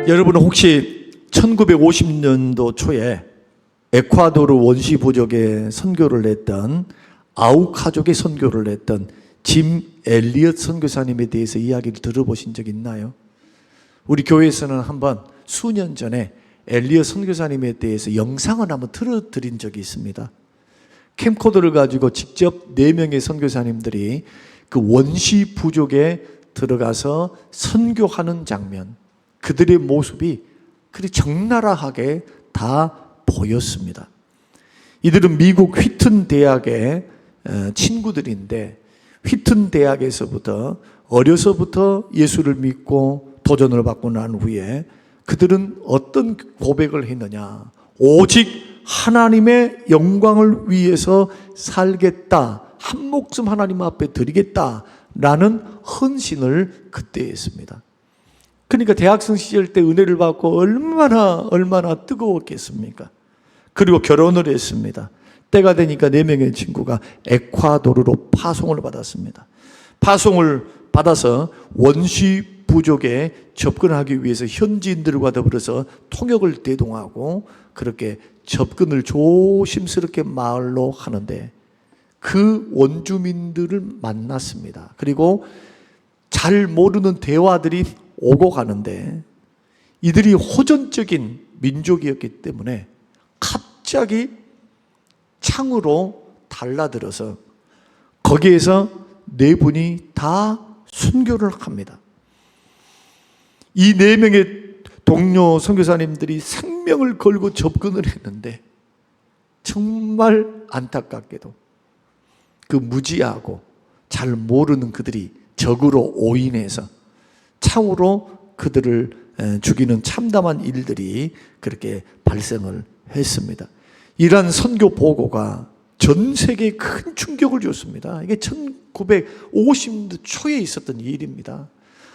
여러분은 혹시 1950년도 초에 에콰도르 원시 부족에 선교를 했던 아우카족에 선교를 했던 짐 엘리엇 선교사님에 대해서 이야기를 들어보신 적 있나요? 우리 교회에서는 한번 수년 전에 엘리엇 선교사님에 대해서 영상을 한번 틀어드린 적이 있습니다. 캠코더를 가지고 직접 4명의 선교사님들이 그 원시 부족에 들어가서 선교하는 장면, 그들의 모습이 그리 적나라하게 다 보였습니다. 이들은 미국 휘튼 대학의 친구들인데, 휘튼 대학에서부터 어려서부터 예수를 믿고 도전을 받고 난 후에 그들은 어떤 고백을 했느냐? 오직 하나님의 영광을 위해서 살겠다, 한 목숨 하나님 앞에 드리겠다라는 헌신을 그때 했습니다. 그러니까 대학생 시절 때 은혜를 받고 얼마나 뜨거웠겠습니까? 그리고 결혼을 했습니다. 때가 되니까 4명의 친구가 에콰도르로 파송을 받았습니다. 파송을 받아서 원시 부족에 접근하기 위해서 현지인들과 더불어서 통역을 대동하고 그렇게 접근을 조심스럽게 마을로 하는데, 그 원주민들을 만났습니다. 그리고 잘 모르는 대화들이 오고 가는데, 이들이 호전적인 민족이었기 때문에 갑자기 창으로 달라들어서 거기에서 4분이 다 순교를 합니다. 이 4명의 동료 선교사님들이 생명을 걸고 접근을 했는데, 정말 안타깝게도 그 무지하고 잘 모르는 그들이 적으로 오인해서 창으로 그들을 죽이는 참담한 일들이 그렇게 발생을 했습니다. 이러한 선교 보고가 전 세계에 큰 충격을 줬습니다. 이게 1950년대 초에 있었던 일입니다.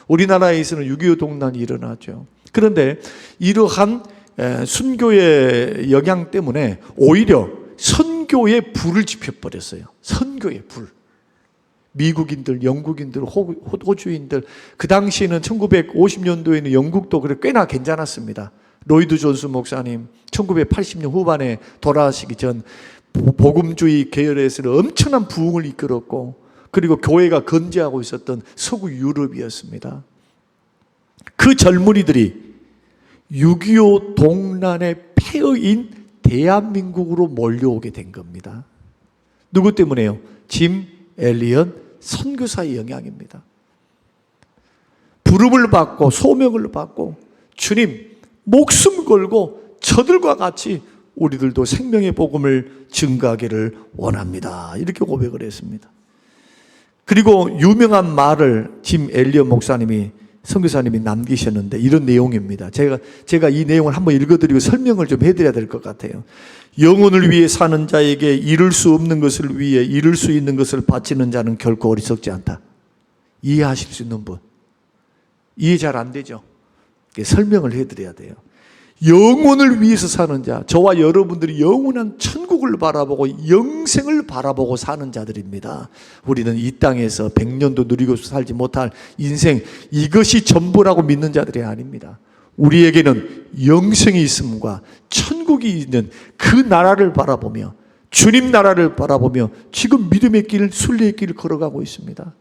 우리나라에서는 6.25 동란이 일어나죠. 그런데 이러한 순교의 영향 때문에 오히려 선교에 불을 지펴버렸어요. 선교의 불. 미국인들, 영국인들, 호주인들, 그 당시에는 1950년도에는 영국도 그래 꽤나 괜찮았습니다. 로이드 존스 목사님 1980년 후반에 돌아가시기 전 복음주의 계열에서는 엄청난 부흥을 이끌었고, 그리고 교회가 건재하고 있었던 서구 유럽이었습니다. 그 젊은이들이 6.25 동란의 폐허인 대한민국으로 몰려오게 된 겁니다. 누구 때문에요? 짐 엘리엇 선교사의 영향입니다. 부름을 받고 소명을 받고, 주님 목숨 걸고 저들과 같이 우리들도 생명의 복음을 증거하기를 원합니다, 이렇게 고백을 했습니다. 그리고 유명한 말을 짐 엘리엇 목사님이, 선교사님이 남기셨는데 이런 내용입니다. 제가 이 내용을 한번 읽어드리고 설명을 좀 해드려야 될 것 같아요. 영혼을 위해 사는 자에게 이룰 수 없는 것을 위해 이룰 수 있는 것을 바치는 자는 결코 어리석지 않다. 이해하실 수 있는 분? 이해 잘 안 되죠? 설명을 해드려야 돼요. 영혼을 위해서 사는 자, 저와 여러분들이 영원한 천국을 바라보고 영생을 바라보고 사는 자들입니다. 우리는 이 땅에서 100년도 누리고 살지 못할 인생, 이것이 전부라고 믿는 자들이 아닙니다. 우리에게는 영생이 있음과 천국이 있는 그 나라를 바라보며, 주님 나라를 바라보며 지금 믿음의 길, 순례의 길을 걸어가고 있습니다.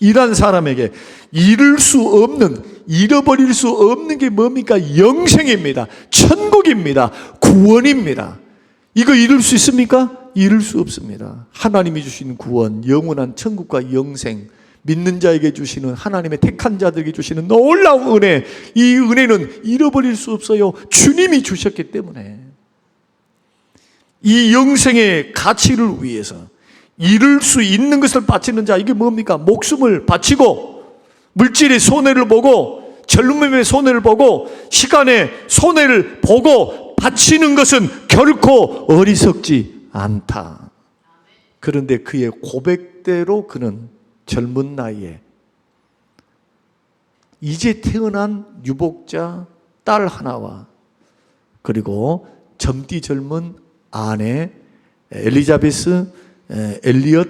이런 사람에게 잃을 수 없는, 잃어버릴 수 없는 게 뭡니까? 영생입니다. 천국입니다. 구원입니다. 이거 잃을 수 있습니까? 잃을 수 없습니다. 하나님이 주시는 구원, 영원한 천국과 영생, 믿는 자에게 주시는, 하나님의 택한 자들에게 주시는 놀라운 은혜, 이 은혜는 잃어버릴 수 없어요. 주님이 주셨기 때문에. 이 영생의 가치를 위해서 잃을 수 있는 것을 바치는 자, 이게 뭡니까? 목숨을 바치고, 물질의 손해를 보고, 젊음의 손해를 보고, 시간의 손해를 보고 바치는 것은 결코 어리석지 않다. 그런데 그의 고백대로 그는 젊은 나이에 이제 태어난 유복자 딸 하나와, 그리고 젊디 젊은 아내 엘리자베스 엘리엇,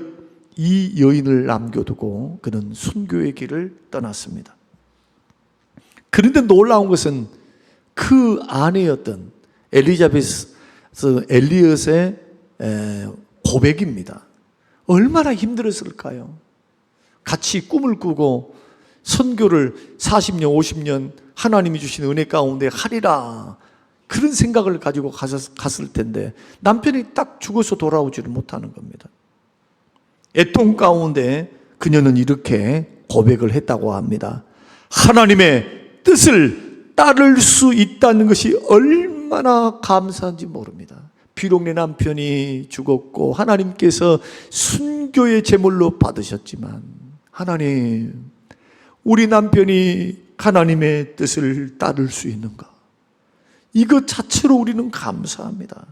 이 여인을 남겨두고 그는 순교의 길을 떠났습니다. 그런데 놀라운 것은 그 아내였던 엘리엇의 고백입니다. 얼마나 힘들었을까요? 같이 꿈을 꾸고 선교를 40년, 50년 하나님이 주신 은혜 가운데 하리라, 그런 생각을 가지고 갔을 텐데 남편이 딱 죽어서 돌아오지를 못하는 겁니다. 애통 가운데 그녀는 이렇게 고백을 했다고 합니다. 하나님의 뜻을 따를 수 있다는 것이 얼마나 감사한지 모릅니다. 비록 내 남편이 죽었고 하나님께서 순교의 제물로 받으셨지만, 하나님, 우리 남편이 하나님의 뜻을 따를 수 있는가? 이것 자체로 우리는 감사합니다.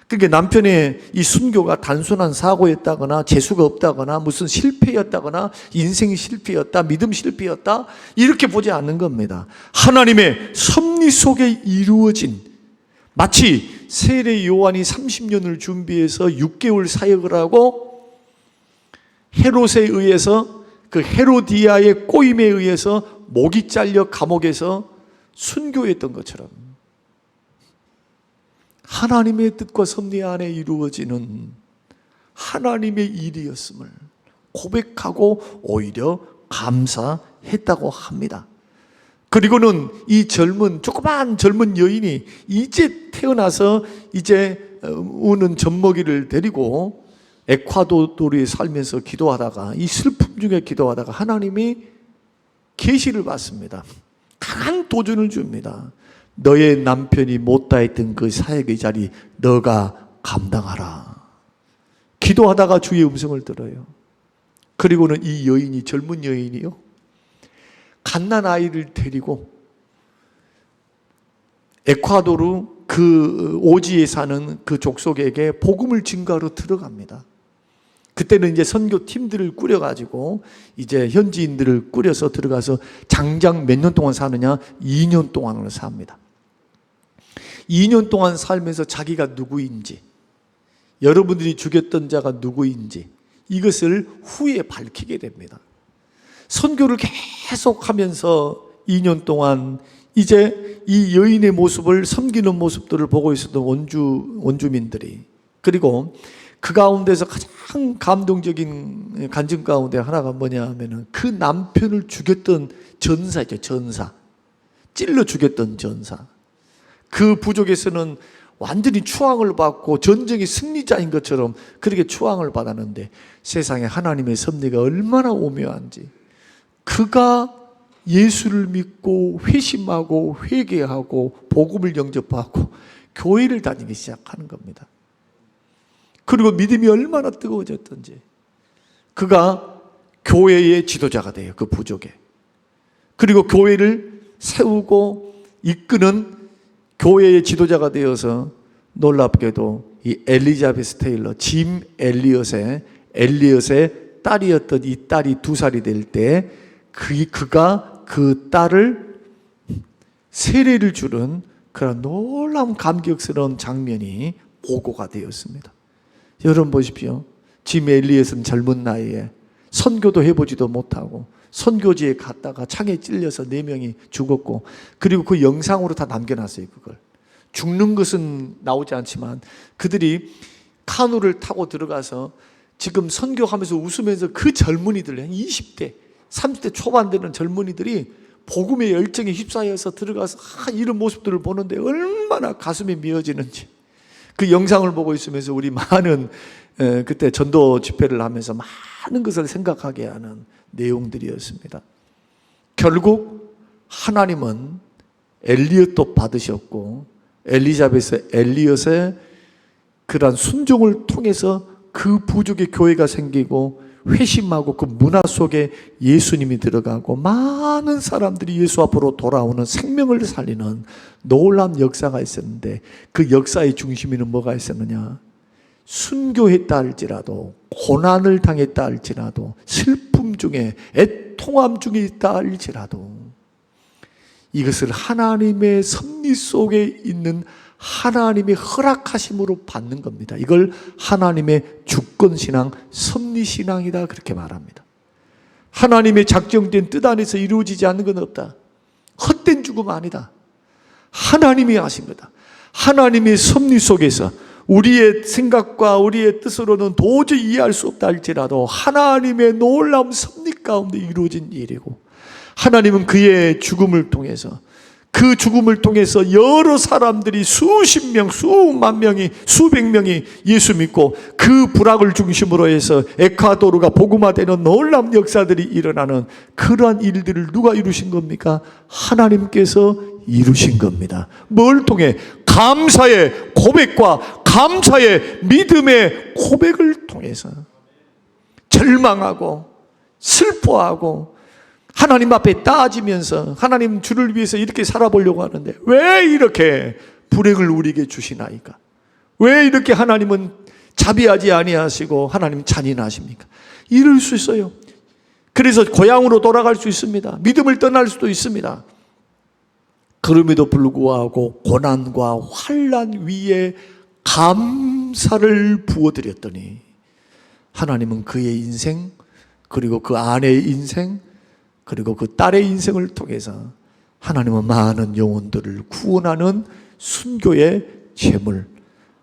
그러니까 남편의 이 순교가 단순한 사고였다거나 재수가 없다거나 무슨 실패였다거나 인생 실패였다, 믿음 실패였다, 이렇게 보지 않는 겁니다. 하나님의 섭리 속에 이루어진, 마치 세례 요한이 30년을 준비해서 6개월 사역을 하고 헤롯에 의해서, 그 헤로디아의 꼬임에 의해서 목이 잘려 감옥에서 순교했던 것처럼 하나님의 뜻과 섭리 안에 이루어지는 하나님의 일이었음을 고백하고 오히려 감사했다고 합니다. 그리고는 이 조그마한 젊은 여인이 이제 태어나서 이제 우는 젖먹이를 데리고 에콰도르에 살면서 기도하다가, 이 슬픔 중에 기도하다가 하나님이 계시를 받습니다. 강한 도전을 줍니다. 너의 남편이 못다했던 그 사역의 자리 너가 감당하라. 기도하다가 주의 음성을 들어요. 그리고는 이 여인이, 젊은 여인이요, 갓난아이를 데리고 에콰도르 그 오지에 사는 그 족속에게 복음을 증거하러 들어갑니다. 그때는 이제 선교팀들을 꾸려가지고 이제 현지인들을 꾸려서 들어가서 장장 몇 년 동안 사느냐? 2년 동안을 삽니다. 2년 동안 살면서 자기가 누구인지, 여러분들이 죽였던 자가 누구인지, 이것을 후에 밝히게 됩니다. 선교를 계속하면서 2년 동안 이제 이 여인의 모습을, 섬기는 모습들을 보고 있었던 원주민들이, 그리고 그 가운데서 가장 감동적인 간증 가운데 하나가 뭐냐 하면은 그 남편을 죽였던 전사죠. 전사, 찔러 죽였던 전사. 그 부족에서는 완전히 추앙을 받고 전쟁의 승리자인 것처럼 그렇게 추앙을 받았는데, 세상에 하나님의 섭리가 얼마나 오묘한지, 그가 예수를 믿고 회심하고 회개하고 복음을 영접하고 교회를 다니기 시작하는 겁니다. 그리고 믿음이 얼마나 뜨거워졌던지, 그가 교회의 지도자가 돼요. 그 부족에. 그리고 교회를 세우고 이끄는 교회의 지도자가 되어서 놀랍게도 이 엘리자베스 테일러, 짐 엘리엇의 딸이었던 이 딸이 2살이 될 때 그가 그 딸을 세례를 주는 그런 놀라운 감격스러운 장면이 보고가 되었습니다. 여러분 보십시오. 짐 엘리엇은 젊은 나이에 선교도 해보지도 못하고 선교지에 갔다가 창에 찔려서 4명이 죽었고, 그리고 그 영상으로 다 남겨놨어요. 그걸 죽는 것은 나오지 않지만 그들이 카누를 타고 들어가서 지금 선교하면서 웃으면서 그 젊은이들, 한 20대 30대 초반 되는 젊은이들이 복음의 열정에 휩싸여서 들어가서 이런 모습들을 보는데 얼마나 가슴이 미어지는지, 그 영상을 보고 있으면서 우리 많은 그때 전도 집회를 하면서 많은 것을 생각하게 하는 내용들이었습니다. 결국 하나님은 엘리엇도 받으셨고 엘리자베스 엘리엇의 그러한 순종을 통해서 그 부족의 교회가 생기고 회심하고 그 문화 속에 예수님이 들어가고 많은 사람들이 예수 앞으로 돌아오는 생명을 살리는 놀라운 역사가 있었는데, 그 역사의 중심에는 뭐가 있었느냐? 순교했다 할지라도, 고난을 당했다 할지라도, 슬픔 중에 애통함 중에 있다 할지라도 이것을 하나님의 섭리 속에 있는 하나님의 허락하심으로 받는 겁니다. 이걸 하나님의 주권신앙, 섭리신앙이다 그렇게 말합니다. 하나님의 작정된 뜻 안에서 이루어지지 않는 건 없다. 헛된 죽음 아니다. 하나님이 하신 거다. 하나님의 섭리 속에서 우리의 생각과 우리의 뜻으로는 도저히 이해할 수 없다 할지라도 하나님의 놀라운 섭리 가운데 이루어진 일이고, 하나님은 그의 죽음을 통해서, 그 죽음을 통해서 여러 사람들이 수십 명, 수만 명이, 수백 명이 예수 믿고 그 불악을 중심으로 해서 에콰도르가 복음화되는 놀라운 역사들이 일어나는 그러한 일들을 누가 이루신 겁니까? 하나님께서 이루신 겁니다. 뭘 통해? 감사의 고백과 감사의 믿음의 고백을 통해서. 절망하고 슬퍼하고 하나님 앞에 따지면서 하나님 주를 위해서 이렇게 살아보려고 하는데 왜 이렇게 불행을 우리에게 주시나이까? 왜 이렇게 하나님은 자비하지 아니하시고 하나님 잔인하십니까? 이럴 수 있어요. 그래서 고향으로 돌아갈 수 있습니다. 믿음을 떠날 수도 있습니다. 그럼에도 불구하고 고난과 환난 위에 감사를 부어드렸더니 하나님은 그의 인생, 그리고 그 아내의 인생, 그리고 그 딸의 인생을 통해서 하나님은 많은 영혼들을 구원하는 순교의 제물,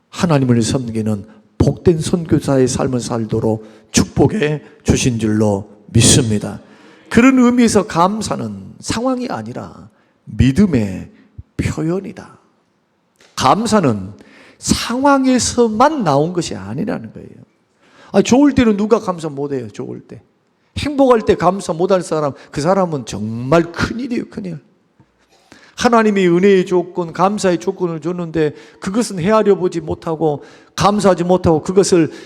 하나님을 섬기는 복된 선교사의 삶을 살도록 축복해 주신 줄로 믿습니다. 그런 의미에서 감사는 상황이 아니라 믿음의 표현이다. 감사는 상황에서만 나온 것이 아니라는 거예요. 좋을 때는 누가 감사 못해요. 좋을 때. 행복할 때 감사 못할 사람, 그 사람은 정말 큰일이에요. 큰일. 하나님이 은혜의 조건, 감사의 조건을 줬는데 그것은 헤아려 보지 못하고 감사하지 못하고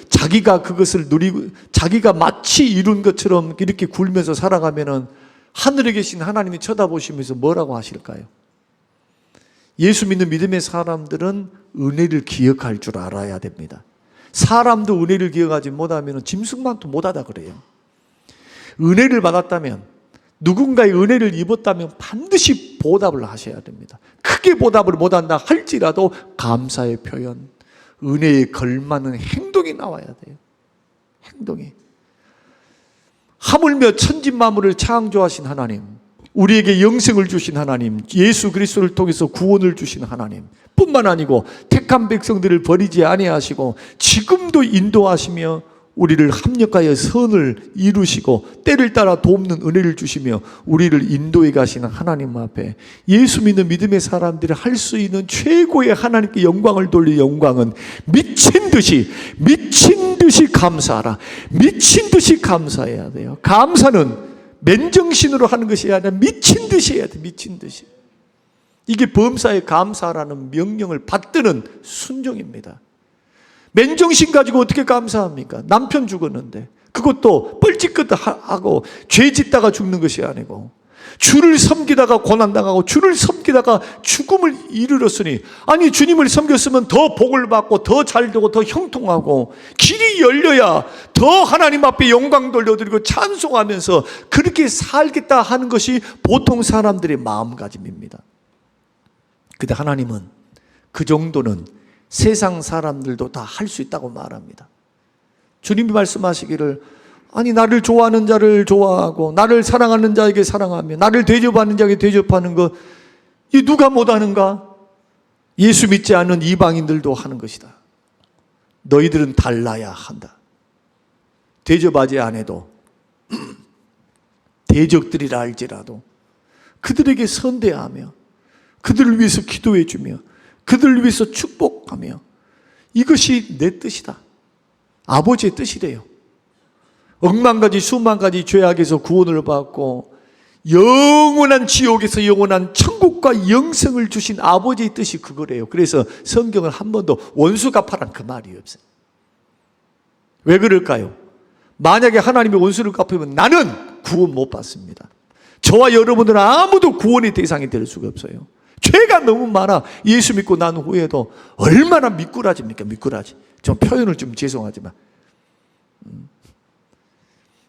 자기가 그것을 누리고 자기가 마치 이룬 것처럼 이렇게 굴면서 살아가면은 하늘에 계신 하나님이 쳐다보시면서 뭐라고 하실까요? 예수 믿는 믿음의 사람들은 은혜를 기억할 줄 알아야 됩니다. 사람도 은혜를 기억하지 못하면 짐승만도 못하다 그래요. 은혜를 받았다면, 누군가의 은혜를 입었다면 반드시 보답을 하셔야 됩니다. 크게 보답을 못한다 할지라도 감사의 표현, 은혜에 걸맞는 행동이 나와야 돼요. 행동이. 하물며 천지만물을 창조하신 하나님, 우리에게 영생을 주신 하나님, 예수 그리스도를 통해서 구원을 주신 하나님 뿐만 아니고 택한 백성들을 버리지 아니하시고 지금도 인도하시며 우리를 합력하여 선을 이루시고 때를 따라 돕는 은혜를 주시며 우리를 인도해 가시는 하나님 앞에 예수 믿는 믿음의 사람들이 할 수 있는 최고의 하나님께 영광을 돌릴 영광은 미친 듯이 감사하라. 미친 듯이 감사해야 돼요. 감사는 맨정신으로 하는 것이 아니라 미친 듯이 해야 돼. 미친 듯이. 이게 범사에 감사라는 명령을 받드는 순종입니다. 맨정신 가지고 어떻게 감사합니까? 남편 죽었는데 그것도 뻘짓하고 죄 짓다가 죽는 것이 아니고 주를 섬기다가 고난당하고 주를 섬기다가 죽음을 이르렀으니, 아니 주님을 섬겼으면 더 복을 받고 더 잘되고 더 형통하고 길이 열려야 더 하나님 앞에 영광 돌려드리고 찬송하면서 그렇게 살겠다 하는 것이 보통 사람들의 마음가짐입니다. 근데 하나님은 그 정도는 세상 사람들도 다 할 수 있다고 말합니다. 주님이 말씀하시기를, 아니 나를 좋아하는 자를 좋아하고 나를 사랑하는 자에게 사랑하며 나를 대접하는 자에게 대접하는 것, 이 누가 못하는가? 예수 믿지 않는 이방인들도 하는 것이다. 너희들은 달라야 한다. 대접하지 않아도 대적들이라 할지라도 그들에게 선대하며 그들을 위해서 기도해 주며 그들을 위해서 축복하며, 이것이 내 뜻이다. 아버지의 뜻이래요. 억만 가지 수만 가지 죄악에서 구원을 받고 영원한 지옥에서 영원한 천국과 영생을 주신 아버지의 뜻이 그거래요. 그래서 성경은 한 번도 원수 갚아란 그 말이 없어요. 왜 그럴까요? 만약에 하나님이 원수를 갚으면 나는 구원 못 받습니다. 저와 여러분들은 아무도 구원의 대상이 될 수가 없어요. 죄가 너무 많아. 예수 믿고 난 후에도 얼마나 미꾸라지입니까? 미꾸라지. 좀 표현을 좀 죄송하지만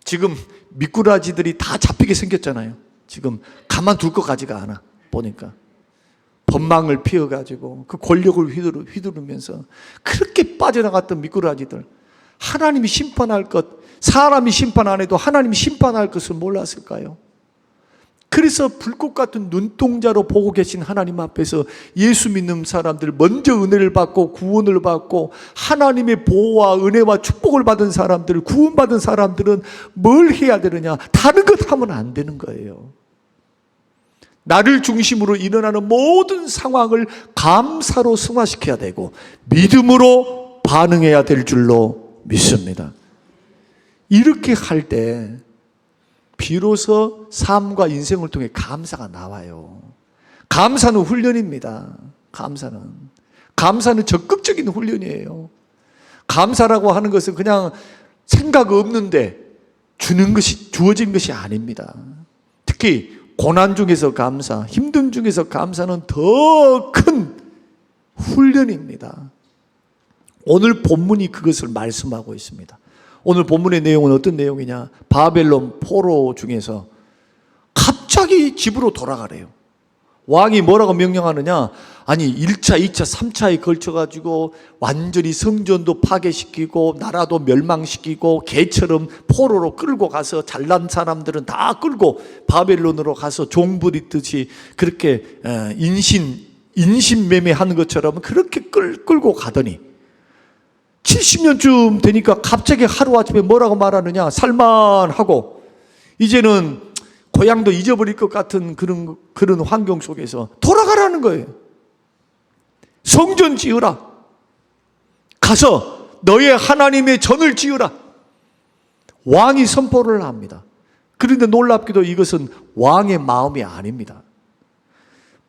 지금 미꾸라지들이 다 잡히게 생겼잖아요. 지금 가만둘 것 같지가 않아. 보니까 법망을 피워가지고 그 권력을 휘두르면서 그렇게 빠져나갔던 미꾸라지들, 하나님이 심판할 것, 사람이 심판 안 해도 하나님이 심판할 것을 몰랐을까요? 그래서 불꽃 같은 눈동자로 보고 계신 하나님 앞에서 예수 믿는 사람들, 먼저 은혜를 받고 구원을 받고 하나님의 보호와 은혜와 축복을 받은 사람들, 구원받은 사람들은 뭘 해야 되느냐? 다른 것 하면 안 되는 거예요. 나를 중심으로 일어나는 모든 상황을 감사로 승화시켜야 되고 믿음으로 반응해야 될 줄로 믿습니다. 이렇게 할 때 비로소 삶과 인생을 통해 감사가 나와요. 감사는 훈련입니다. 감사는 적극적인 훈련이에요. 감사라고 하는 것은 그냥 생각 없는데 주어진 것이 아닙니다. 특히 고난 중에서 감사, 힘듦 중에서 감사는 더 큰 훈련입니다. 오늘 본문이 그것을 말씀하고 있습니다. 오늘 본문의 내용은 어떤 내용이냐? 바벨론 포로 중에서 갑자기 집으로 돌아가래요. 왕이 뭐라고 명령하느냐? 아니 1차, 2차, 3차에 걸쳐가지고 완전히 성전도 파괴시키고 나라도 멸망시키고 개처럼 포로로 끌고 가서 잘난 사람들은 다 끌고 바벨론으로 가서 종부리듯이 그렇게 인신매매하는 것처럼 그렇게 끌고 가더니 70년쯤 되니까 갑자기 하루아침에 뭐라고 말하느냐? 살만하고 이제는 고향도 잊어버릴 것 같은 그런 환경 속에서 돌아가라는 거예요. 성전 지으라. 가서 너의 하나님의 전을 지으라. 왕이 선포를 합니다. 그런데 놀랍게도 이것은 왕의 마음이 아닙니다.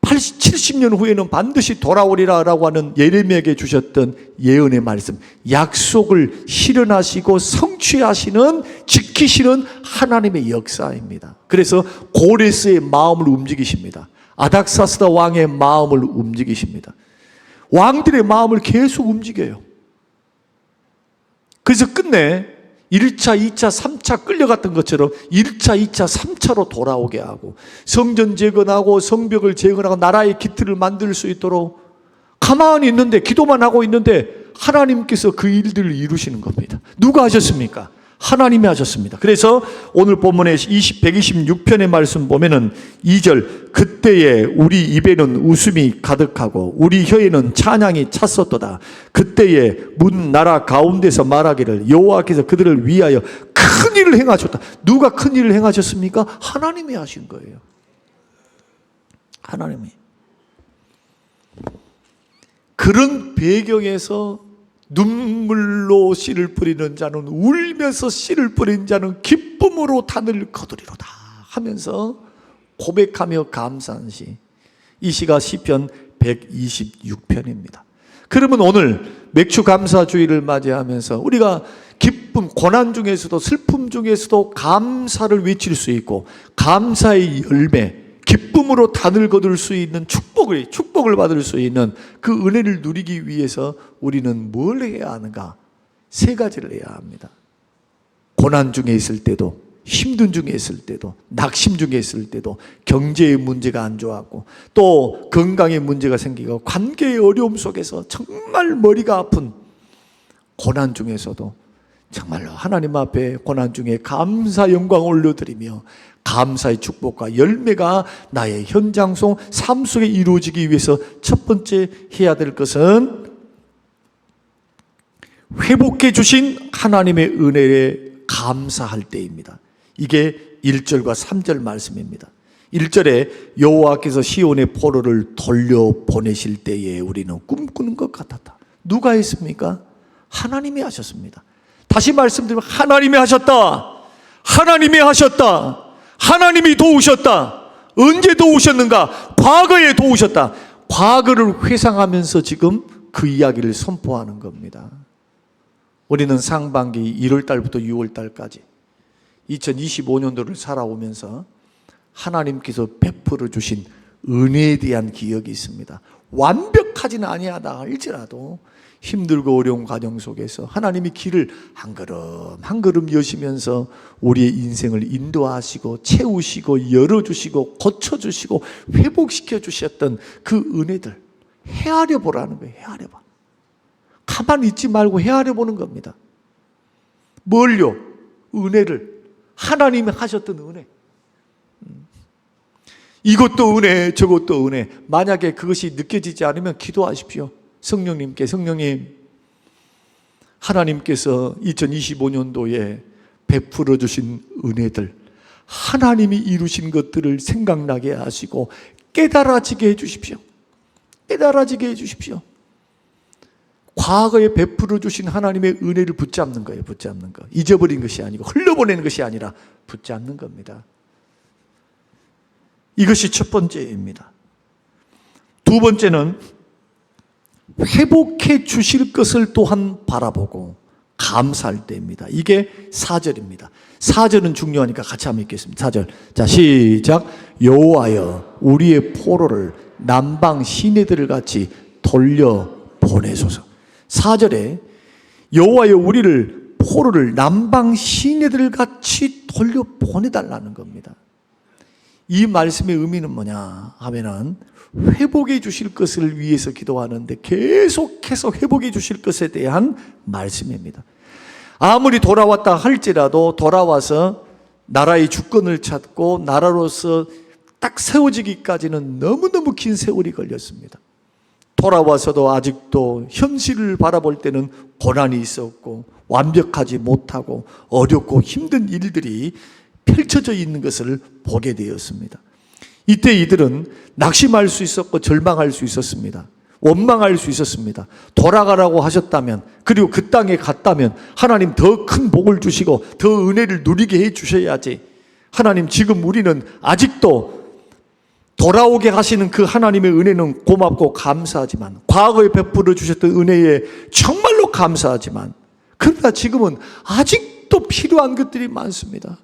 70년 후에는 반드시 돌아오리라 라고 하는 예레미야에게 주셨던 예언의 말씀, 약속을 실현하시고 성취하시는, 지키시는 하나님의 역사입니다. 그래서 고레스의 마음을 움직이십니다. 아닥사스다 왕의 마음을 움직이십니다. 왕들의 마음을 계속 움직여요. 그래서 끝내 1차, 2차, 3차 끌려갔던 것처럼 1차, 2차, 3차로 돌아오게 하고 성전 재건하고 성벽을 재건하고 나라의 기틀을 만들 수 있도록 가만히 있는데, 기도만 하고 있는데 하나님께서 그 일들을 이루시는 겁니다. 누가 하셨습니까? 하나님이 하셨습니다. 그래서 오늘 본문의 126편의 말씀 보면은 2절, 그때에 우리 입에는 웃음이 가득하고 우리 혀에는 찬양이 찼었도다. 그때에 문 나라 가운데서 말하기를 여호와께서 그들을 위하여 큰 일을 행하셨다. 누가 큰 일을 행하셨습니까? 하나님이 하신 거예요. 하나님이. 그런 배경에서 눈물로 씨를 뿌리는 자는 울면서 씨를 뿌리는 자는 기쁨으로 단을 거두리로다 하면서 고백하며 감사한 시, 이 시가 시편 126편입니다. 그러면 오늘 맥주 감사주의를 맞이하면서 우리가 기쁨, 고난 중에서도 슬픔 중에서도 감사를 외칠 수 있고 감사의 열매, 기쁨으로 단을 거둘 수 있는 축복을 받을 수 있는 그 은혜를 누리기 위해서 우리는 뭘 해야 하는가? 세 가지를 해야 합니다. 고난 중에 있을 때도, 힘든 중에 있을 때도, 낙심 중에 있을 때도, 경제의 문제가 안 좋았고 또 건강의 문제가 생기고 관계의 어려움 속에서 정말 머리가 아픈 고난 중에서도 정말로 하나님 앞에 고난 중에 감사 영광 올려드리며 감사의 축복과 열매가 나의 현장 속 삶 속에 이루어지기 위해서 첫 번째 해야 될 것은 회복해 주신 하나님의 은혜에 감사할 때입니다. 이게 1절과 3절 말씀입니다. 1절에 여호와께서 시온의 포로를 돌려보내실 때에 우리는 꿈꾸는 것 같았다. 누가 했습니까? 하나님이 하셨습니다. 다시 말씀드리면 하나님이 하셨다. 하나님이 하셨다. 하나님이 도우셨다. 언제 도우셨는가? 과거에 도우셨다. 과거를 회상하면서 지금 그 이야기를 선포하는 겁니다. 우리는 상반기 1월달부터 6월달까지 2025년도를 살아오면서 하나님께서 베풀어 주신 은혜에 대한 기억이 있습니다. 완벽하지는 아니하다 할지라도 힘들고 어려운 과정 속에서 하나님이 길을 한 걸음 한 걸음 여시면서 우리의 인생을 인도하시고 채우시고 열어주시고 고쳐주시고 회복시켜 주셨던 그 은혜들 헤아려 보라는 거예요. 헤아려 봐. 가만히 있지 말고 헤아려 보는 겁니다. 뭘요? 은혜를. 하나님이 하셨던 은혜. 이것도 은혜, 저것도 은혜. 만약에 그것이 느껴지지 않으면 기도하십시오. 성령님께, 성령님, 하나님께서 2025년도에 베풀어 주신 은혜들, 하나님이 이루신 것들을 생각나게 하시고 깨달아지게 해주십시오. 깨달아지게 해주십시오. 과거에 베풀어 주신 하나님의 은혜를 붙잡는 거예요. 붙잡는 거. 잊어버린 것이 아니고 흘려보내는 것이 아니라 붙잡는 겁니다. 이것이 첫 번째입니다. 두 번째는 회복해 주실 것을 또한 바라보고 감사할 때입니다. 이게 4절입니다. 4절은 중요하니까 같이 한번 읽겠습니다. 4절. 자, 시작. 여호와여 우리의 포로를 남방 시내들 같이 돌려 보내소서. 4절에 여호와여 우리를 포로를 남방 시내들 같이 돌려 보내달라는 겁니다. 이 말씀의 의미는 뭐냐 하면은 회복해 주실 것을 위해서 기도하는데 계속해서 회복해 주실 것에 대한 말씀입니다. 아무리 돌아왔다 할지라도 돌아와서 나라의 주권을 찾고 나라로서 딱 세워지기까지는 너무너무 긴 세월이 걸렸습니다. 돌아와서도 아직도 현실을 바라볼 때는 고난이 있었고 완벽하지 못하고 어렵고 힘든 일들이 펼쳐져 있는 것을 보게 되었습니다. 이때 이들은 낙심할 수 있었고 절망할 수 있었습니다. 원망할 수 있었습니다. 돌아가라고 하셨다면, 그리고 그 땅에 갔다면 하나님 더 큰 복을 주시고 더 은혜를 누리게 해 주셔야지. 하나님 지금 우리는 아직도 돌아오게 하시는 그 하나님의 은혜는 고맙고 감사하지만, 과거에 베풀어 주셨던 은혜에 정말로 감사하지만, 그러나 지금은 아직도 필요한 것들이 많습니다.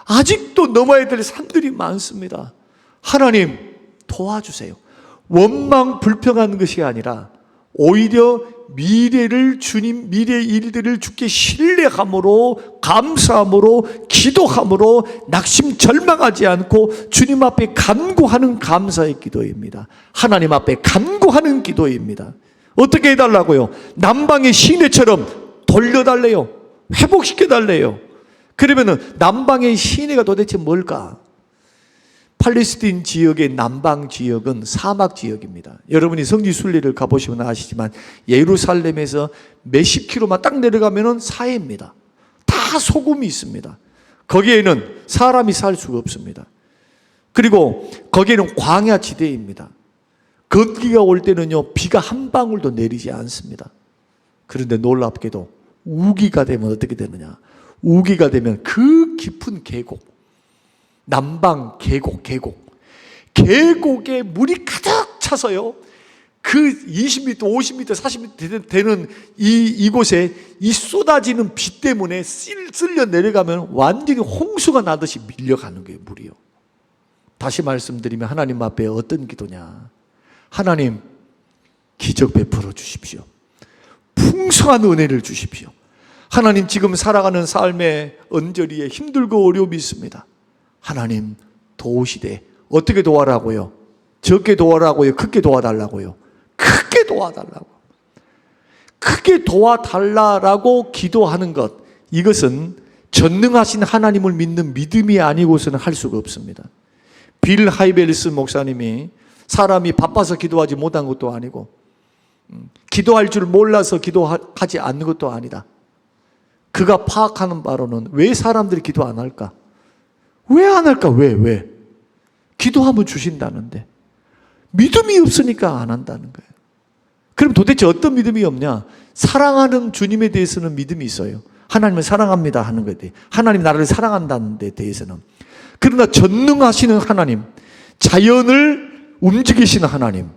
아직도 넘어야 될 산들이 많습니다. 하나님 도와주세요. 원망 불평하는 것이 아니라 오히려 미래를 주님, 미래의 일들을 주께 신뢰함으로, 감사함으로, 기도함으로 낙심 절망하지 않고 주님 앞에 간구하는 감사의 기도입니다. 하나님 앞에 간구하는 기도입니다. 어떻게 해달라고요? 남방의 시내처럼 돌려달래요. 회복시켜달래요. 그러면은 남방의 시내가 도대체 뭘까? 팔레스틴 지역의 남방 지역은 사막 지역입니다. 여러분이 성지 순례를 가보시면 아시지만 예루살렘에서 몇십 킬로만 딱 내려가면은 사해입니다. 다 소금이 있습니다. 거기에는 사람이 살 수가 없습니다. 그리고 거기에는 광야 지대입니다. 건기가 올 때는요 비가 한 방울도 내리지 않습니다. 그런데 놀랍게도 우기가 되면 어떻게 되느냐? 우기가 되면 그 깊은 계곡, 남방 계곡에 물이 가득 차서요 그 20m, 50m, 40m 되는 이곳에 이 쏟아지는 비 때문에 쓸려 내려가면 완전히 홍수가 나듯이 밀려가는 거예요. 물이요. 다시 말씀드리면 하나님 앞에 어떤 기도냐? 하나님 기적 베풀어 주십시오. 풍성한 은혜를 주십시오. 하나님 지금 살아가는 삶의 언저리에 힘들고 어려움이 있습니다. 하나님 도우시되 어떻게 도와라고요? 적게 도와라고요? 크게 도와달라고요? 크게 도와달라고. 크게 도와달라고 기도하는 것, 이것은 전능하신 하나님을 믿는 믿음이 아니고서는 할 수가 없습니다. 빌 하이벨스 목사님이 사람이 바빠서 기도하지 못한 것도 아니고 기도할 줄 몰라서 기도하지 않는 것도 아니다. 그가 파악하는 바로는 왜 사람들이 기도 안 할까? 왜 안 할까? 왜? 기도하면 주신다는데 믿음이 없으니까 안 한다는 거예요. 그럼 도대체 어떤 믿음이 없냐? 사랑하는 주님에 대해서는 믿음이 있어요. 하나님을 사랑합니다 하는 것에 대해, 하나님 나를 사랑한다는 데 대해서는. 그러나 전능하시는 하나님, 자연을 움직이시는 하나님,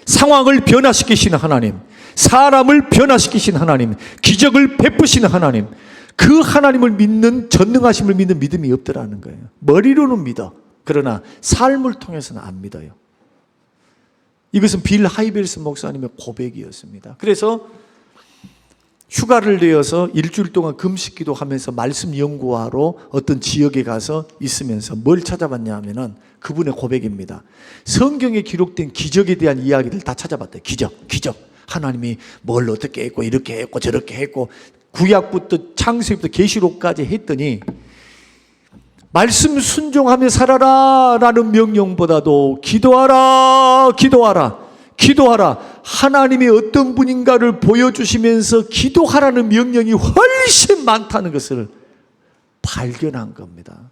상황을 변화시키시는 하나님, 사람을 변화시키시는 하나님, 기적을 베푸시는 하나님, 그 하나님을 믿는, 전능하심을 믿는 믿음이 없더라는 거예요. 머리로는 믿어. 그러나 삶을 통해서는 안 믿어요. 이것은 빌 하이벨스 목사님의 고백이었습니다. 그래서 휴가를 내어서 일주일 동안 금식기도 하면서 말씀 연구하러 어떤 지역에 가서 있으면서 뭘 찾아봤냐 하면은 그분의 고백입니다. 성경에 기록된 기적에 대한 이야기를 다 찾아봤대요. 기적. 하나님이 뭘 어떻게 했고 이렇게 했고 저렇게 했고 구약부터 창세기부터 계시록까지 했더니 말씀 순종하며 살아라 라는 명령보다도 기도하라, 기도하라, 기도하라, 하나님이 어떤 분인가를 보여주시면서 기도하라는 명령이 훨씬 많다는 것을 발견한 겁니다.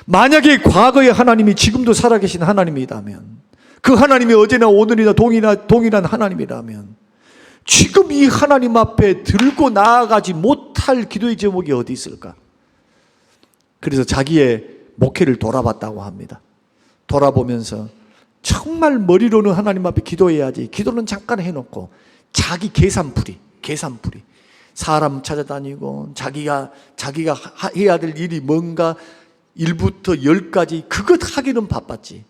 만약에 과거의 하나님이 지금도 살아계신 하나님이라면, 그 하나님이 어제나 오늘이나 동일한 하나님이라면 지금 이 하나님 앞에 들고 나아가지 못할 기도의 제목이 어디 있을까? 그래서 자기의 목회를 돌아봤다고 합니다. 돌아보면서 정말 머리로는 하나님 앞에 기도해야지, 기도는 잠깐 해놓고 자기 계산풀이 사람 찾아다니고 자기가 해야 될 일이 뭔가 1부터 10까지 그것 하기는 바빴지,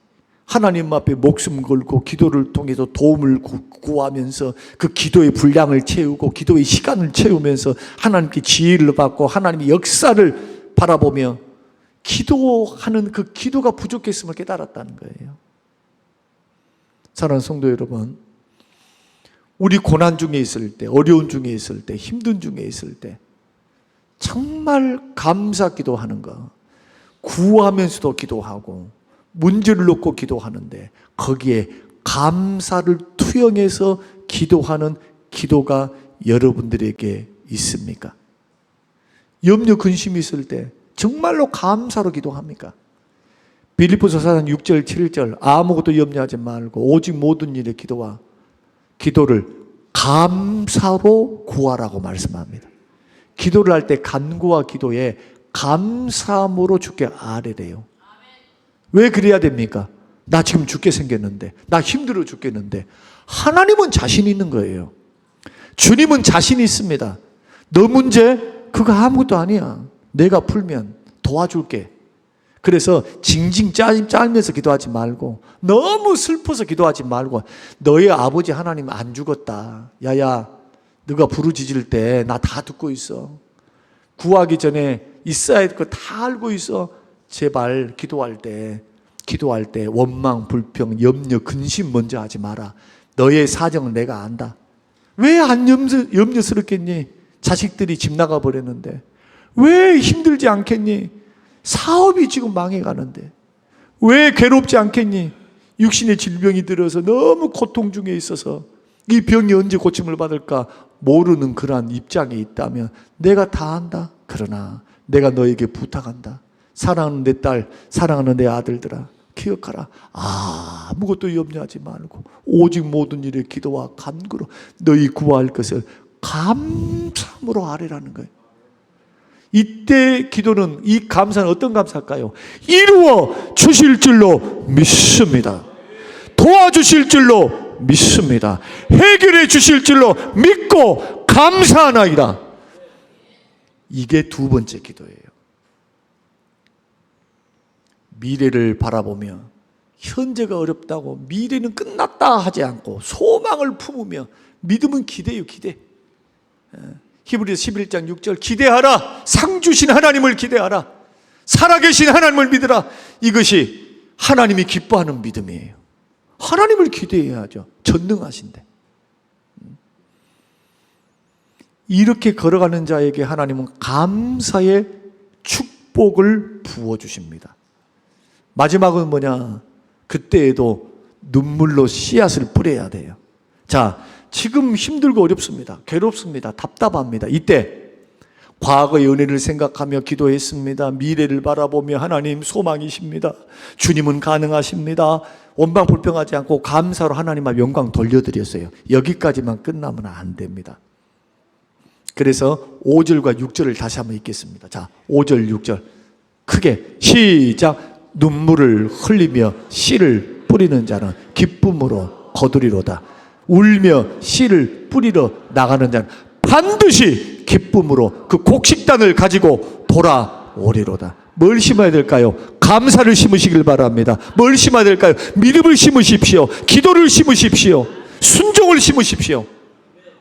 하나님 앞에 목숨 걸고 기도를 통해서 도움을 구하면서 그 기도의 분량을 채우고 기도의 시간을 채우면서 하나님께 지혜를 받고 하나님의 역사를 바라보며 기도하는 그 기도가 부족했음을 깨달았다는 거예요. 사랑하는 성도 여러분, 우리 고난 중에 있을 때, 어려운 중에 있을 때, 힘든 중에 있을 때 정말 감사 기도하는 거, 구하면서도 기도하고 문제를 놓고 기도하는데 거기에 감사를 투영해서 기도하는 기도가 여러분들에게 있습니까? 염려 근심이 있을 때 정말로 감사로 기도합니까? 빌립보서 4장 6절 7절 아무것도 염려하지 말고 오직 모든 일에 기도와 기도를 감사로 구하라고 말씀합니다. 기도를 할 때 간구와 기도에 감사함으로 주께 아뢰래요. 왜 그래야 됩니까? 나 지금 죽게 생겼는데, 나 힘들어 죽겠는데. 하나님은 자신 있는 거예요. 주님은 자신이 있습니다. 너 문제 그거 아무것도 아니야, 내가 풀면 도와줄게. 그래서 징징 짤면서 기도하지 말고, 너무 슬퍼서 기도하지 말고, 너의 아버지 하나님 안 죽었다, 야야 너가 부르짖을 때 나 다 듣고 있어, 구하기 전에 있어야 할 거 다 알고 있어. 제발 기도할 때 원망, 불평, 염려, 근심 먼저 하지 마라. 너의 사정은 내가 안다. 왜 안 염려스럽겠니? 자식들이 집 나가 버렸는데. 왜 힘들지 않겠니? 사업이 지금 망해가는데. 왜 괴롭지 않겠니? 육신의 질병이 들어서 너무 고통 중에 있어서 이 병이 언제 고침을 받을까 모르는 그러한 입장에 있다면 내가 다 안다. 그러나 내가 너에게 부탁한다. 사랑하는 내 딸, 사랑하는 내 아들들아, 기억하라. 아무것도 염려하지 말고 오직 모든 일에 기도와 간구로 너희 구할 것을 감사함으로 아뢰라는 거예요. 이때 기도는, 이 감사는 어떤 감사일까요? 이루어 주실 줄로 믿습니다. 도와주실 줄로 믿습니다. 해결해 주실 줄로 믿고 감사하나이다. 이게 두 번째 기도예요. 미래를 바라보며 현재가 어렵다고 미래는 끝났다 하지 않고 소망을 품으며, 믿음은 기대요, 기대. 히브리서 11장 6절 기대하라. 상 주신 하나님을 기대하라. 살아계신 하나님을 믿으라. 이것이 하나님이 기뻐하는 믿음이에요. 하나님을 기대해야죠. 전능하신데. 이렇게 걸어가는 자에게 하나님은 감사의 축복을 부어주십니다. 마지막은 뭐냐? 그때에도 눈물로 씨앗을 뿌려야 돼요. 자, 지금 힘들고 어렵습니다. 괴롭습니다. 답답합니다. 이때 과거의 은혜를 생각하며 기도했습니다. 미래를 바라보며 하나님 소망이십니다. 주님은 가능하십니다. 원망 불평하지 않고 감사로 하나님 앞에 영광 돌려드렸어요. 여기까지만 끝나면 안 됩니다. 그래서 5절과 6절을 다시 한번 읽겠습니다. 자, 5절 6절 크게 시작. 눈물을 흘리며 씨를 뿌리는 자는 기쁨으로 거두리로다. 울며 씨를 뿌리러 나가는 자는 반드시 기쁨으로 그 곡식단을 가지고 돌아오리로다. 뭘 심어야 될까요? 감사를 심으시길 바랍니다. 뭘 심어야 될까요? 믿음을 심으십시오. 기도를 심으십시오. 순종을 심으십시오.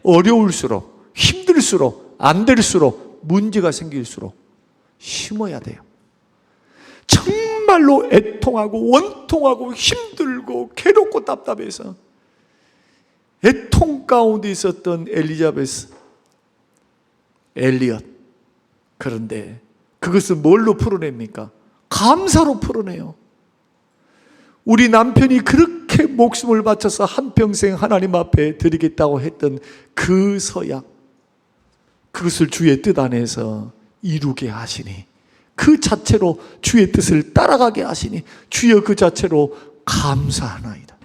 어려울수록, 힘들수록, 안 될수록, 문제가 생길수록 심어야 돼요. 정말로 애통하고 원통하고 힘들고 괴롭고 답답해서 애통 가운데 있었던 엘리엇. 그런데 그것을 뭘로 풀어냅니까? 감사로 풀어내요. 우리 남편이 그렇게 목숨을 바쳐서 한평생 하나님 앞에 드리겠다고 했던 그 서약, 그것을 주의 뜻 안에서 이루게 하시니, 그 자체로 주의 뜻을 따라가게 하시니 주여 그 자체로 감사하나이다.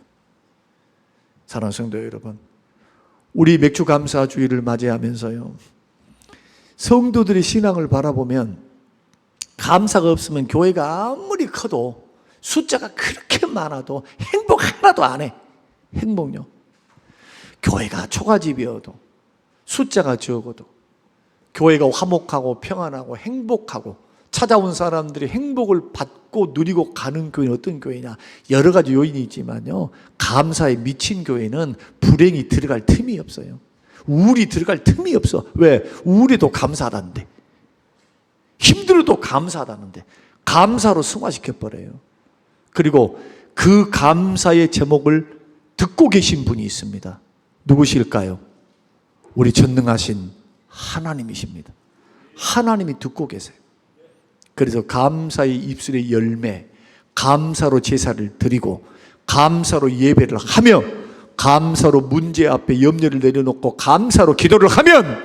사랑하는 성도 여러분, 우리 맥주 감사 주일을 맞이하면서요, 성도들의 신앙을 바라보면 감사가 없으면 교회가 아무리 커도, 숫자가 그렇게 많아도 행복 하나도 안 해. 행복요. 교회가 초가집이어도, 숫자가 적어도, 교회가 화목하고 평안하고 행복하고 찾아온 사람들이 행복을 받고 누리고 가는 교회는 어떤 교회냐? 여러 가지 요인이 있지만요, 감사에 미친 교회는 불행이 들어갈 틈이 없어요. 우울이 들어갈 틈이 없어. 왜? 우울해도 감사하다는데, 힘들어도 감사하다는데 감사로 승화시켜버려요. 그리고 그 감사의 제목을 듣고 계신 분이 있습니다. 누구실까요? 우리 전능하신 하나님이십니다. 하나님이 듣고 계세요. 그래서 감사의 입술의 열매, 감사로 제사를 드리고 감사로 예배를 하며 감사로 문제 앞에 염려를 내려놓고 감사로 기도를 하면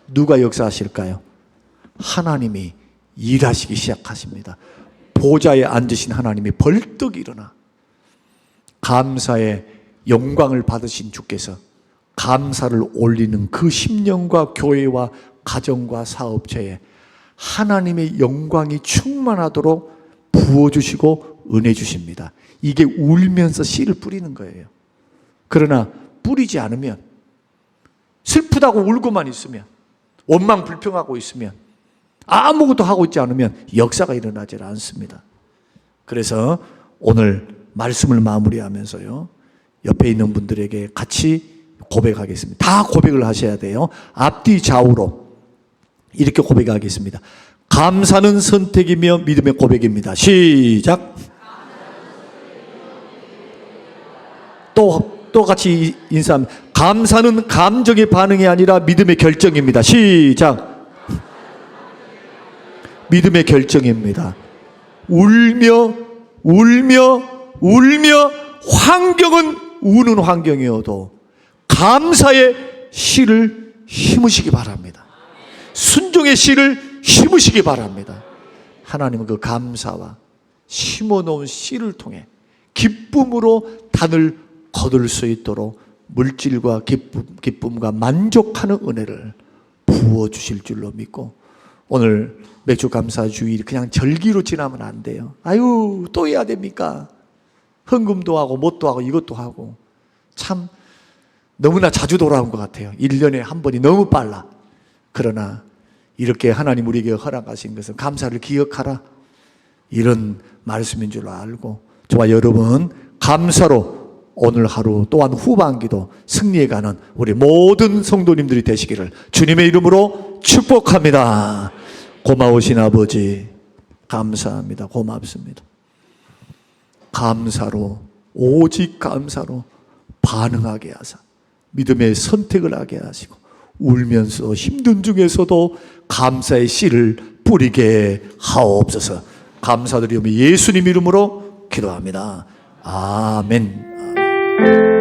누가 역사하실까요? 하나님이 일하시기 시작하십니다. 보좌에 앉으신 하나님이 벌떡 일어나 감사의 영광을 받으신 주께서 감사를 올리는 그 심령과 교회와 가정과 사업체에 하나님의 영광이 충만하도록 부어주시고 은혜 주십니다. 이게 울면서 씨를 뿌리는 거예요. 그러나 뿌리지 않으면, 슬프다고 울고만 있으면, 원망 불평하고 있으면, 아무것도 하고 있지 않으면 역사가 일어나지 않습니다. 그래서 오늘 말씀을 마무리하면서요, 옆에 있는 분들에게 같이 고백하겠습니다. 다 고백을 하셔야 돼요. 앞뒤 좌우로 이렇게 고백하겠습니다. 감사는 선택이며 믿음의 고백입니다. 시작. 또 같이 인사합니다. 감사는 감정의 반응이 아니라 믿음의 결정입니다. 시작. 믿음의 결정입니다. 울며 환경은 우는 환경이어도 감사의 씨를 심으시기 바랍니다. 순종의 씨를 심으시기 바랍니다. 하나님은 그 감사와 심어놓은 씨를 통해 기쁨으로 단을 거둘 수 있도록 물질과 기쁨과 만족하는 은혜를 부어주실 줄로 믿고, 오늘 맥주 감사 주일 그냥 절기로 지나면 안 돼요. 아유, 또 해야 됩니까? 헌금도 하고 뭣도 하고 이것도 하고, 참 너무나 자주 돌아온 것 같아요. 1년에 한 번이 너무 빨라. 그러나 이렇게 하나님 우리에게 허락하신 것은 감사를 기억하라, 이런 말씀인 줄 알고, 저와 여러분 감사로 오늘 하루 또한 후반기도 승리해가는 우리 모든 성도님들이 되시기를 주님의 이름으로 축복합니다. 고마우신 아버지, 감사합니다. 고맙습니다. 감사로, 오직 감사로 반응하게 하사 믿음의 선택을 하게 하시고, 울면서 힘든 중에서도 감사의 씨를 뿌리게 하옵소서. 감사드리며 예수님 이름으로 기도합니다. 아멘. 아멘.